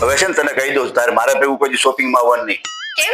હવે છે ને તને કહી દઉં તારે મારે ભેગું કોઈ શોપિંગ માં આવવાનું નહીં. કેમ?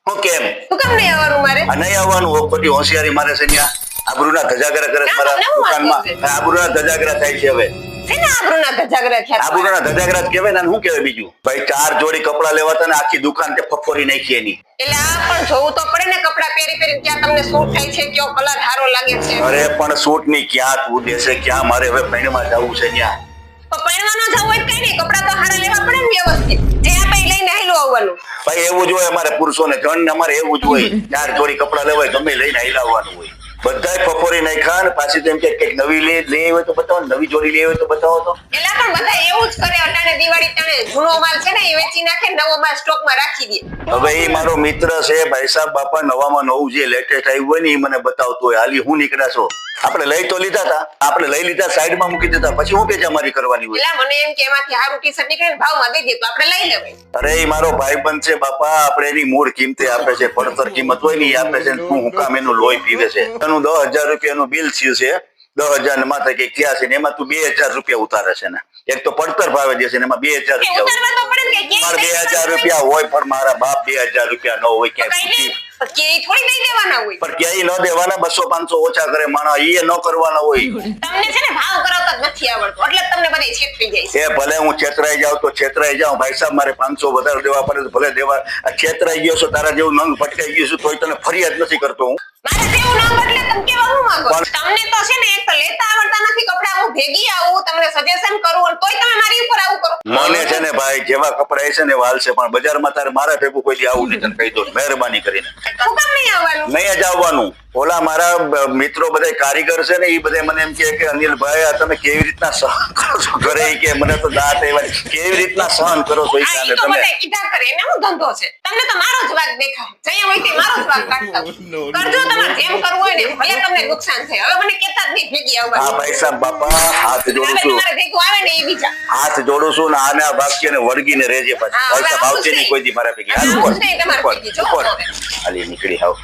હું કેમ હું કેમ નહીં આવવાનું મારે? નહીં આવવાનું ખોટી હોશિયારી મારે છે ત્યાં આબરૂના ધજાગરા કરે છે ના, મારા તમને હું દુકાનમાં. વાંધો છે? આબરૂના ધજાગરા થાય છે હવે. શેના આબરૂના ધજાગરા થયા? આબરૂના ધજાગરા જ કહેવાય ને આને શું કહેવાય બીજું? ભાઈ 4 જોડી કપડા લેવાતા ને આખી દુકાન તે ફફોરી નાખી એની. એટલે આ પણ જોવું તો પડે ને કપડા પહેરી પહેરી ક્યાં તમને સૂટ થાય છે કયો કલર સારો લાગે છે. અરે પણ સૂટ ની ક્યાં તું દેશે ક્યાં મારે હવે પૈણમાં જવું છે ત્યાં. તો પરણવાનો જવું હોય કઈ નહીં કપડા તો સારા લેવા પડે ને વ્યવસ્થિત. જે આપે ઈ લઈને હાલ્યું આવવાનું. ભાઈ એવું જ હોય અમારે પુરુષોને જણ અમારે એવું જ હોય 4 જોડી કપડા લેવાય ગમે લઈને હાલવાનું હોય. બધાય ફફોરી નાખ્યા ને પાછી તેમ કે કંઈક નવી લઈ હોય તો બતાવો નવી જોડી લઈ હોય તો બતાવો તો. એલા પણ બધા એવું જ કરે અટાણે દિવાળી ટાણે જૂનો માલ છે ને એ વેચી નાખે નવો માલ સ્ટોકમાં રાખી દે. હવે એ મારો મિત્ર છે ભાઈ સાહેબ બાપા નવામાં નવું જે લેટેસ્ટ આવ્યું હોય ને એ મને બતાવતો હોય હાલી હું નીકળ્યા છો. આપણે લઈ તો લીધા હતા આપણે લઈ લીધા સાઈડમાં મૂકી દીધા પછી હું બેચામારી કરવાની હોય. એલા મને એમ કે એમાંથી હારું ટી-શર્ટ નીકળે ને ભાવમાં દઈ દે તો આપણે લઈ લેવાય. અરે એ મારો ભાઈબંધ છે બાપા આપણે એની મૂળ કિંમતે આપે છે પડતર કિંમત હોય ને એ આપે છે તું હું કામ એનું લોહી પીવે છે. એનું 10,000 રૂપિયાનું બિલ થયું છે 10,000 ને માથે કઈક થયા છે ને એમાં તું 2,000 રૂપિયા ઉતારે છે ને એક તો પડતર ભાવે દે છે ને એમાં 2,000 રૂપિયા ઉતારવા તો પડે ને કે મારે 2,000 રૂપિયા હોય પણ મારા બાપ 2,000 રૂપિયા ન હોય ક્યાંય કે થોડી દઈ દેવાના હોય. પણ ક્યાંય ન દેવાના 200-500 ઓછા કરે માણસ એ ન કરવાના હોય. તમને છે ને ભાવ કરાવતા જ નથી આવડતું એટલે જ તમને બધે છેતરી જાય છે. એ ભલે હું છેતરાઈ જાઉં તો છેતરાઈ જાઉં ભાઈ સાહેબ મારે 500 વધારે દેવા પડે તો ભલે દેવા. આ છેતરાઈ ગયો છો તારા જેવું નંગ ભટકાઈ ગયું છું તોય તને ફરિયાદ નથી કરતો હું. મારા જેવું ન બદલે તમે કેવા હું માંગો તમને તો છે ને એક તો લેતા આવડતા નથી કપડા હું ભેગી આવું તમને સજેશન કરું અને તોય તમે મારી ઉપર આવું કરો. મને છે ને ભાઈ જેવા કપડા છે ને વાલ છે પણ બજારમાં તારે મારા ભેગું કોઈ દી આવું નહીં તને કહી દઉં મહેરબાની કરીને. હું કામ નહીં આવવાનું? નહીં જ આવવાનું. ઓલા મારા મિત્રો બધા કારીગર છે ને એ બધા મને એમ કે અનિલભાઈ આ તમે કેવી રીતના સહન કરો છો ઘરે કે મને તો દાંત આવ્યા કેવી રીતના સહન કરો છો એ આ કાલે ઈ તો તમે બધા કીધા કરે એને હું ધંધો છે તમને તો મારો જ વાગ દેખાય જઈએ હોય તે મારો જ વાગ કાઢતા હોય. કરજો તમારે જેમ કરવું હોય ને ભલે તમને નુકસાન થાય હવે મને કેતા જ નહીં ભેગી હા આવવાનું. ભાઈ સાહેબ બાપા હાથ જોડું હવે છું તમારે ભેગું આવે ને એ બીજા હાથ જોડું છું ને આને આ વાક્યને વળગીને રહેજે પાછી હા, હવે ભાઈ સાહેબ આવું આવશે જ નહીં નહીં. કોઈ દી મારા ભેગી હવે હાલ આવું ઉપર જ નહીં તમારા ભેગી, જો ઉપર હવે. હાલી નીકળી આવ